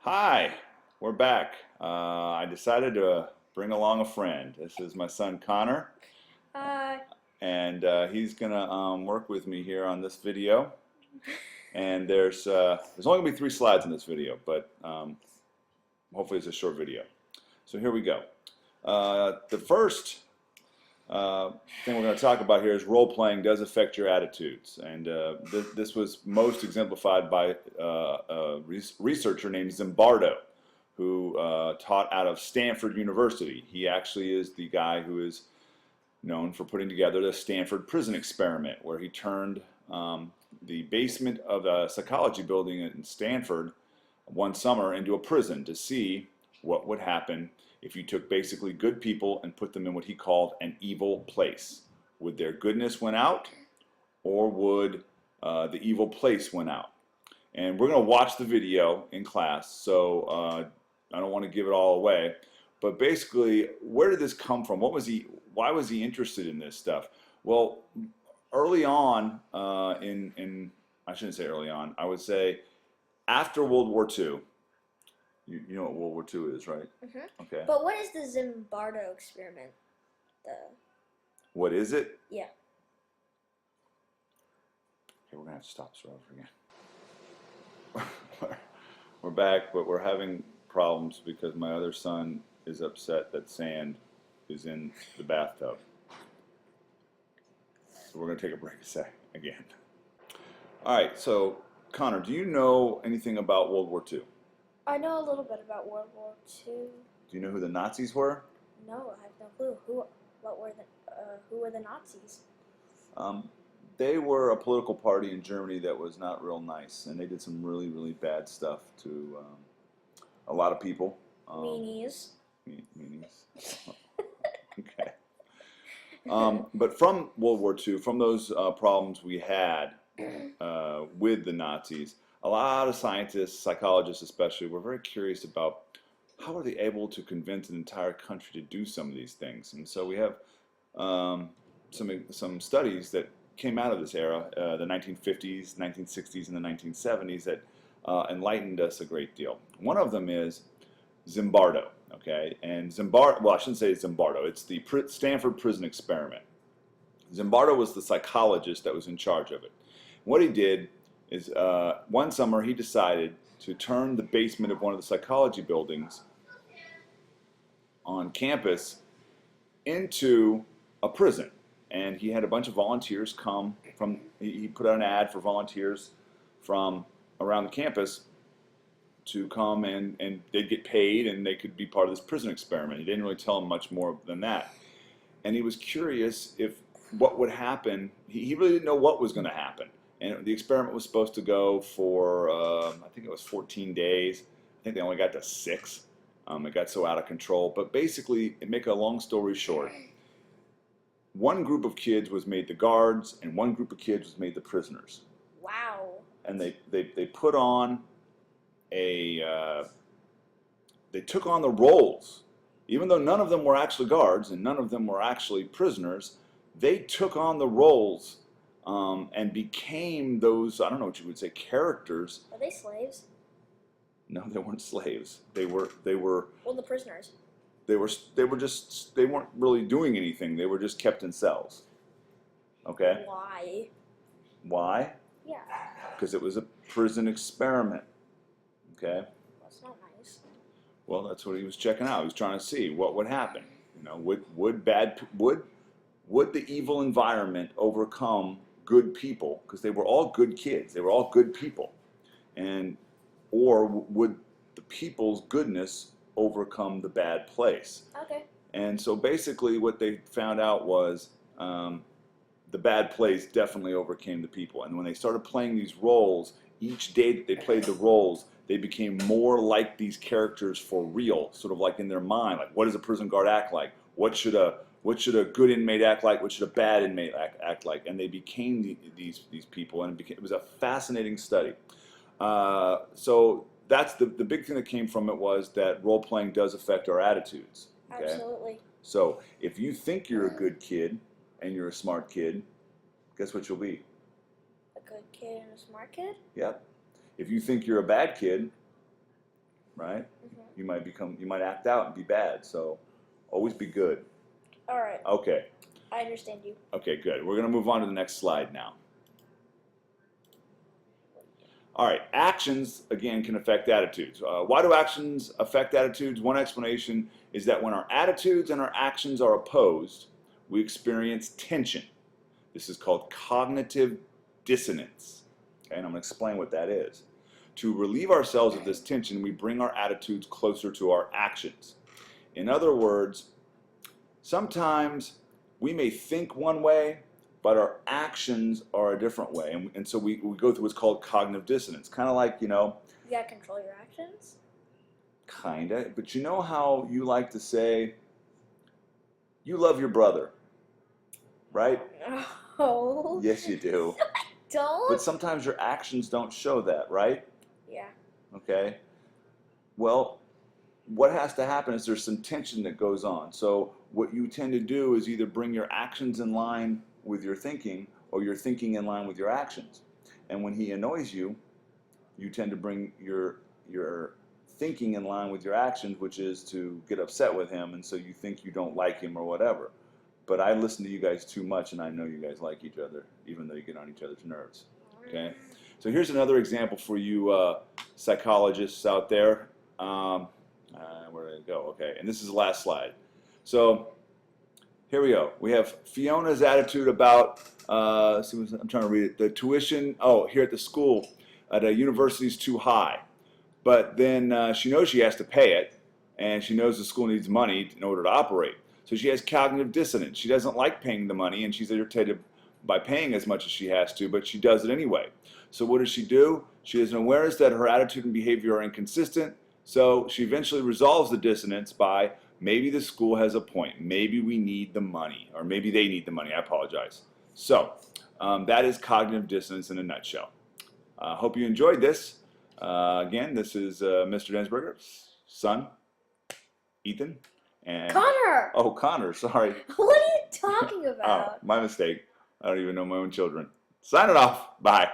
Hi, we're back. I decided to bring along a friend. This is my son Connor, Uh, and he's gonna work with me here on this video. And there's only gonna be 3 slides in this video, but hopefully it's a short video. So here we go. The first thing we're going to talk about here is role playing does affect your attitudes, and this was most exemplified by a researcher named Zimbardo, who taught out of Stanford University. He actually is the guy who is known for putting together the Stanford Prison Experiment, where he turned the basement of a psychology building in Stanford one summer into a prison to see what would happen if you took basically good people and put them in what he called an evil place. Would their goodness win out, or would the evil place win out? And we're going to watch the video in class, so I don't want to give it all away. But basically, where did this come from? Why was he interested in this stuff? Well, early on, I shouldn't say early on, I would say after World War II. You know what World War II is, right? Okay. but what is the Zimbardo experiment? The What is it? Yeah. Okay, we're gonna have to stop this over again. We're back, but we're having problems because my other son is upset that sand is in the bathtub. So we're gonna take a break again. All right, so Connor, do you know anything about World War II? I know a little bit about World War II. Do you know who the Nazis were? No, I have no clue. Who were the Nazis? Um, they were a political party in Germany that was not real nice, and they did some really, really bad stuff to a lot of people. Meanies. Meanies. Okay. But from World War II, from those problems we had with the Nazis, a lot of scientists, psychologists especially, were very curious about how are they able to convince an entire country to do some of these things. And so we have some studies that came out of this era, the 1950s, 1960s, and the 1970s, that enlightened us a great deal. One of them is Zimbardo. Okay, and well, I shouldn't say Zimbardo. It's the Stanford Prison Experiment. Zimbardo was the psychologist that was in charge of it. What he did is one summer he decided to turn the basement of one of the psychology buildings on campus into a prison. And he had a bunch of volunteers come from, he put out an ad for volunteers from around the campus to come and they'd get paid and they could be part of this prison experiment. He didn't really tell them much more than that. And he was curious if what would happen. He really didn't know what was going to happen. And the experiment was supposed to go for, I think it was 14 days. I think they only got to 6. It got so out of control. But basically, to make a long story short, one group of kids was made the guards, and one group of kids was made the prisoners. Wow. And they put on they took on the roles. Even though none of them were actually guards and none of them were actually prisoners, they took on the roles and became those, I don't know what you would say, characters. Are they slaves? No, they weren't slaves. They were. Well, the prisoners. They weren't really doing anything. They were just kept in cells. Okay. Why? Why? Yeah. Because it was a prison experiment. Okay. That's not nice. Well, that's what he was checking out. He was trying to see what would happen. You know, would the evil environment overcome good people? Because they were all good kids. They were all good people. Or would the people's goodness overcome the bad place? Okay. And so basically what they found out was the bad place definitely overcame the people. And when they started playing these roles, each day that they played the roles, they became more like these characters for real, sort of like in their mind. Like, what does a prison guard act like? What should a good inmate act like? What should a bad inmate act like? And they became these people, and it was a fascinating study. So that's the big thing that came from it, was that role playing does affect our attitudes. Okay? Absolutely. So if you think you're a good kid and you're a smart kid, guess what you'll be? A good kid and a smart kid? Yep. If you think you're a bad kid right? Mhm. You might act out and be bad. So always be good. All right. Okay. I understand you. Okay, good. We're going to move on to the next slide now. All right, actions, again, can affect attitudes. Why do actions affect attitudes? One explanation is that when our attitudes and our actions are opposed, we experience tension. This is called cognitive dissonance. Okay, and I'm going to explain what that is. To relieve ourselves of this tension, we bring our attitudes closer to our actions. In other words, sometimes we may think one way, but our actions are a different way. And so we go through what's called cognitive dissonance. Kind of like, You gotta control your actions. kind of, but you know how you like to say, you love your brother, right? No. Yes, you do. Don't. But sometimes your actions don't show that, right? Yeah. Okay? Well, what has to happen is there's some tension that goes on. So what you tend to do is either bring your actions in line with your thinking or your thinking in line with your actions. And when he annoys you, you tend to bring your thinking in line with your actions, which is to get upset with him, and so you think you don't like him or whatever. But I listen to you guys too much, and I know you guys like each other, even though you get on each other's nerves. Okay? So here's another example for you psychologists out there. Where did it go? Okay, and this is the last slide. So here we go. We have Fiona's attitude about, I'm trying to read it, the tuition, here at the school, at a university is too high. But then she knows she has to pay it, and she knows the school needs money in order to operate. So she has cognitive dissonance. She doesn't like paying the money, and she's irritated by paying as much as she has to, but she does it anyway. So what does she do? She has an awareness that her attitude and behavior are inconsistent, so she eventually resolves the dissonance by, maybe the school has a point, maybe we need the money, or maybe they need the money, I apologize. So that is cognitive dissonance in a nutshell. Hope you enjoyed this. Again, this is Mr. Densberger's son, Ethan. And Connor! Oh, Connor, sorry. What are you talking Oh, about? my mistake. I don't even know my own children. Sign it off. Bye.